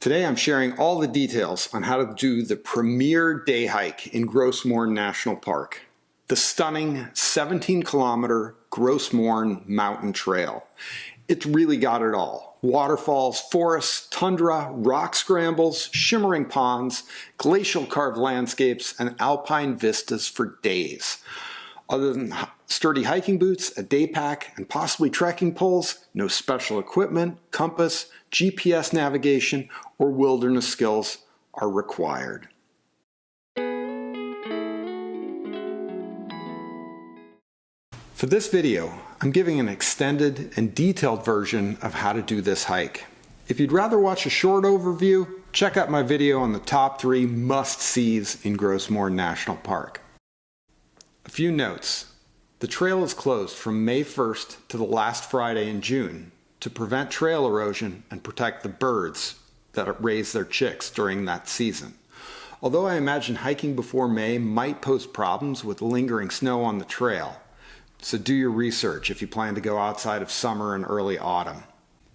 Today I'm sharing all the details on how to do the premier day hike in Gros Morne National Park, the stunning 17-kilometer Gros Morne Mountain Trail. It's really got it all. Waterfalls, forests, tundra, rock scrambles, shimmering ponds, glacial carved landscapes, and alpine vistas for days. Other than sturdy hiking boots, a day pack, and possibly trekking poles, no special equipment, compass, GPS navigation, or wilderness skills are required. For this video, I'm giving an extended and detailed version of how to do this hike. If you'd rather watch a short overview, check out my video on the top 3 must-sees in Gros Morne National Park. A few notes. The trail is closed from May 1st to the last Friday in June to prevent trail erosion and protect the birds that raise their chicks during that season. Although I imagine hiking before May might pose problems with lingering snow on the trail, so do your research if you plan to go outside of summer and early autumn.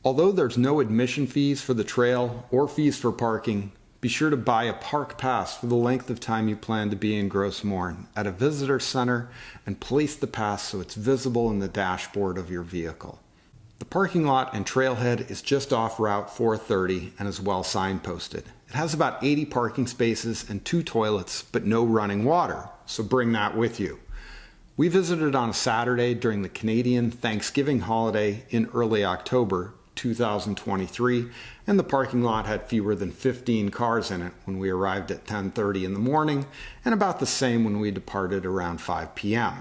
Although there's no admission fees for the trail or fees for parking, be sure to buy a park pass for the length of time you plan to be in Gros Morne at a visitor center and place the pass so it's visible in the dashboard of your vehicle. The parking lot and trailhead is just off Route 430 and is well signposted. It has about 80 parking spaces and 2 toilets, but no running water, so bring that with you. We visited on a Saturday during the Canadian Thanksgiving holiday in early October 2023, and the parking lot had fewer than 15 cars in it when we arrived at 10:30 in the morning, and about the same when we departed around 5 p.m.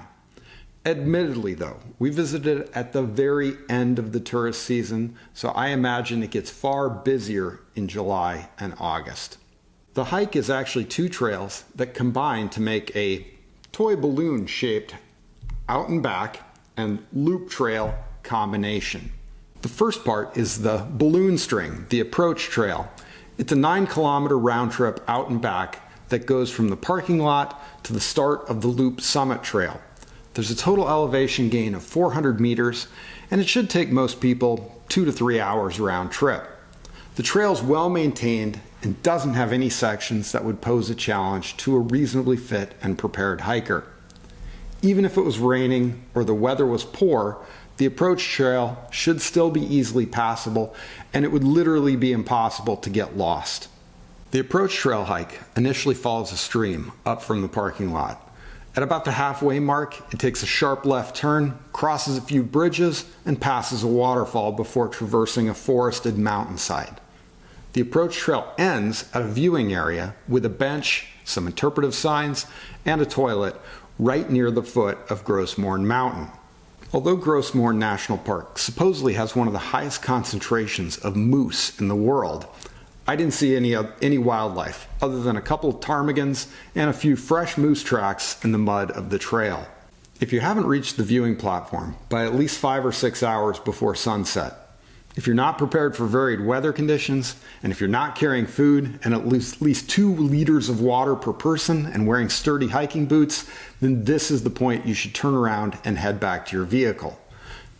Admittedly though, we visited at the very end of the tourist season, so I imagine it gets far busier in July and August. The hike is actually 2 trails that combine to make a toy balloon shaped out and back and loop trail combination. The first part is the balloon string, the approach trail. It's a 9-kilometer round trip out and back that goes from the parking lot to the start of the loop summit trail. There's a total elevation gain of 400 meters, and it should take most people 2 to 3 hours round trip. The trail is well maintained and doesn't have any sections that would pose a challenge to a reasonably fit and prepared hiker. Even if it was raining or the weather was poor, the approach trail should still be easily passable, and it would literally be impossible to get lost. The approach trail hike initially follows a stream up from the parking lot. At about the halfway mark, it takes a sharp left turn, crosses a few bridges, and passes a waterfall before traversing a forested mountainside. The approach trail ends at a viewing area with a bench, some interpretive signs, and a toilet right near the foot of Gros Morne Mountain. Although Gros Morne National Park supposedly has one of the highest concentrations of moose in the world, I didn't see any wildlife other than a couple of ptarmigans and a few fresh moose tracks in the mud of the trail. If you haven't reached the viewing platform by at least 5 or 6 hours before sunset, if you're not prepared for varied weather conditions, and if you're not carrying food and at least 2 liters of water per person and wearing sturdy hiking boots, then this is the point you should turn around and head back to your vehicle.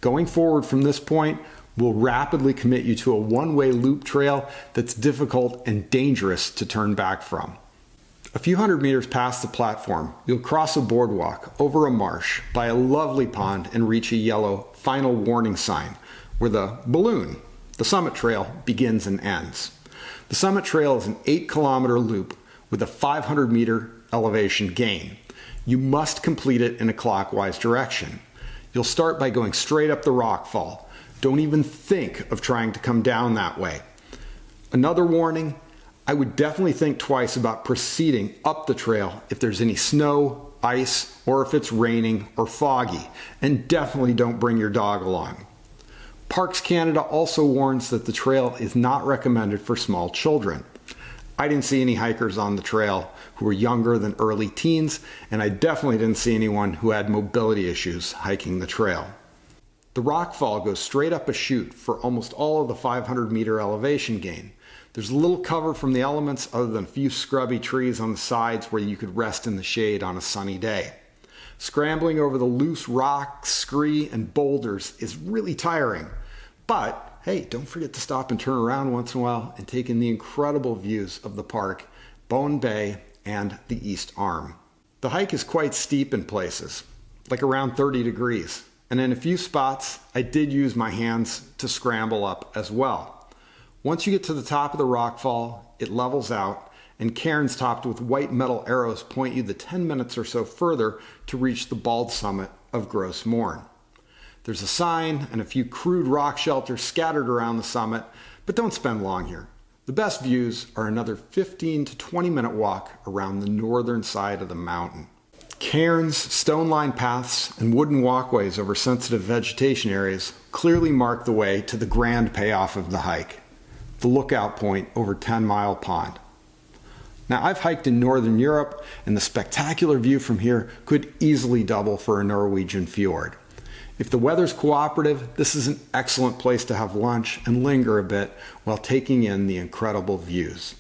Going forward from this point will rapidly commit you to a one-way loop trail that's difficult and dangerous to turn back from. A few hundred meters past the platform, you'll cross a boardwalk over a marsh by a lovely pond and reach a yellow final warning sign where the balloon, the summit trail, begins and ends. The summit trail is an 8-kilometer loop with a 500-meter elevation gain. You must complete it in a clockwise direction. You'll start by going straight up the rock fall. Don't even think of trying to come down that way. Another warning, I would definitely think twice about proceeding up the trail if there's any snow, ice, or if it's raining or foggy, and definitely don't bring your dog along. Parks Canada also warns that the trail is not recommended for small children. I didn't see any hikers on the trail who were younger than early teens, and I definitely didn't see anyone who had mobility issues hiking the trail. The rock fall goes straight up a chute for almost all of the 500-meter elevation gain. There's little cover from the elements other than a few scrubby trees on the sides where you could rest in the shade on a sunny day. Scrambling over the loose rocks, scree, and boulders is really tiring, but Hey, don't forget to stop and turn around once in a while and take in the incredible views of the park, Bowen Bay, and the East Arm. The hike is quite steep in places, like around 30 degrees, and in a few spots, I did use my hands to scramble up as well. Once you get to the top of the rockfall, it levels out, and cairns topped with white metal arrows point you the 10 minutes or so further to reach the bald summit of Gros Morne. There's a sign and a few crude rock shelters scattered around the summit, but don't spend long here. The best views are another 15 to 20 minute walk around the northern side of the mountain. Cairns, stone-lined paths, and wooden walkways over sensitive vegetation areas clearly mark the way to the grand payoff of the hike, the lookout point over 10 Mile Pond. Now, I've hiked in Northern Europe, and the spectacular view from here could easily double for a Norwegian fjord. If the weather's cooperative, this is an excellent place to have lunch and linger a bit while taking in the incredible views.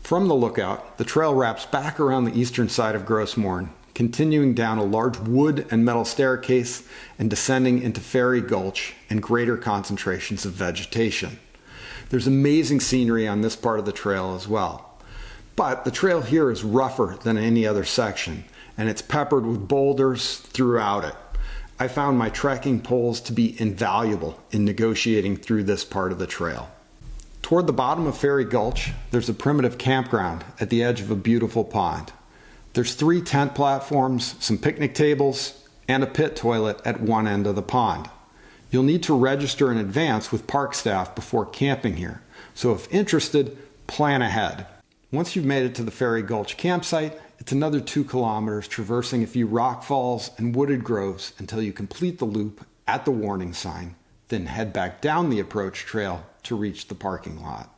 From the lookout, the trail wraps back around the eastern side of Gros Morne, continuing down a large wood and metal staircase and descending into Fairy Gulch and greater concentrations of vegetation. There's amazing scenery on this part of the trail as well. But the trail here is rougher than any other section, and it's peppered with boulders throughout it. I found my trekking poles to be invaluable in negotiating through this part of the trail. Toward the bottom of Fairy Gulch, there's a primitive campground at the edge of a beautiful pond. There's 3 tent platforms, some picnic tables, and a pit toilet at one end of the pond. You'll need to register in advance with park staff before camping here, so if interested, plan ahead. Once you've made it to the Fairy Gulch campsite, it's another 2 kilometers traversing a few rock falls and wooded groves until you complete the loop at the warning sign, then head back down the approach trail to reach the parking lot.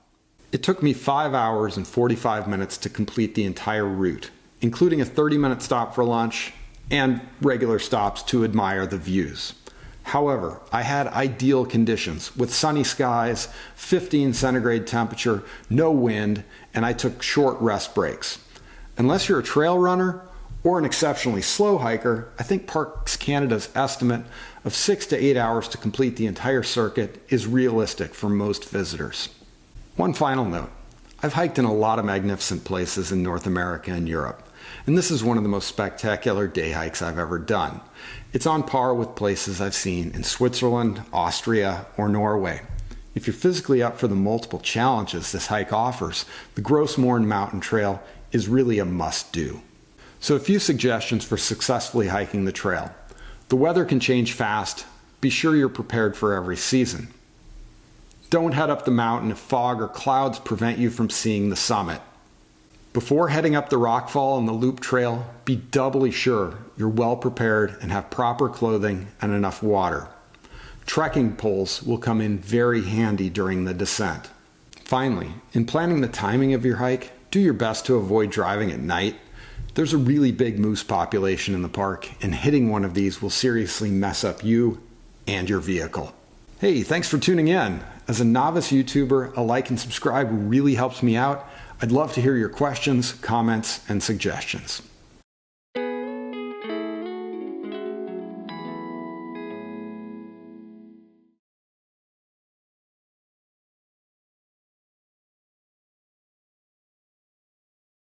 It took me 5 hours and 45 minutes to complete the entire route, including a 30-minute stop for lunch and regular stops to admire the views. However, I had ideal conditions with sunny skies, 15 centigrade temperature, no wind, and I took short rest breaks. Unless you're a trail runner or an exceptionally slow hiker, I think Parks Canada's estimate of 6 to 8 hours to complete the entire circuit is realistic for most visitors. One final note, I've hiked in a lot of magnificent places in North America and Europe, and this is one of the most spectacular day hikes I've ever done. It's on par with places I've seen in Switzerland, Austria, or Norway. If you're physically up for the multiple challenges this hike offers, the Gros Morne Mountain Trail is really a must-do. So a few suggestions for successfully hiking the trail. The weather can change fast. Be sure you're prepared for every season. Don't head up the mountain if fog or clouds prevent you from seeing the summit. Before heading up the rockfall and the loop trail, be doubly sure you're well prepared and have proper clothing and enough water. Trekking poles will come in very handy during the descent. Finally, in planning the timing of your hike, do your best to avoid driving at night. There's a really big moose population in the park, and hitting one of these will seriously mess up you and your vehicle. Hey, thanks for tuning in. As a novice YouTuber, a like and subscribe really helps me out. I'd love to hear your questions, comments, and suggestions.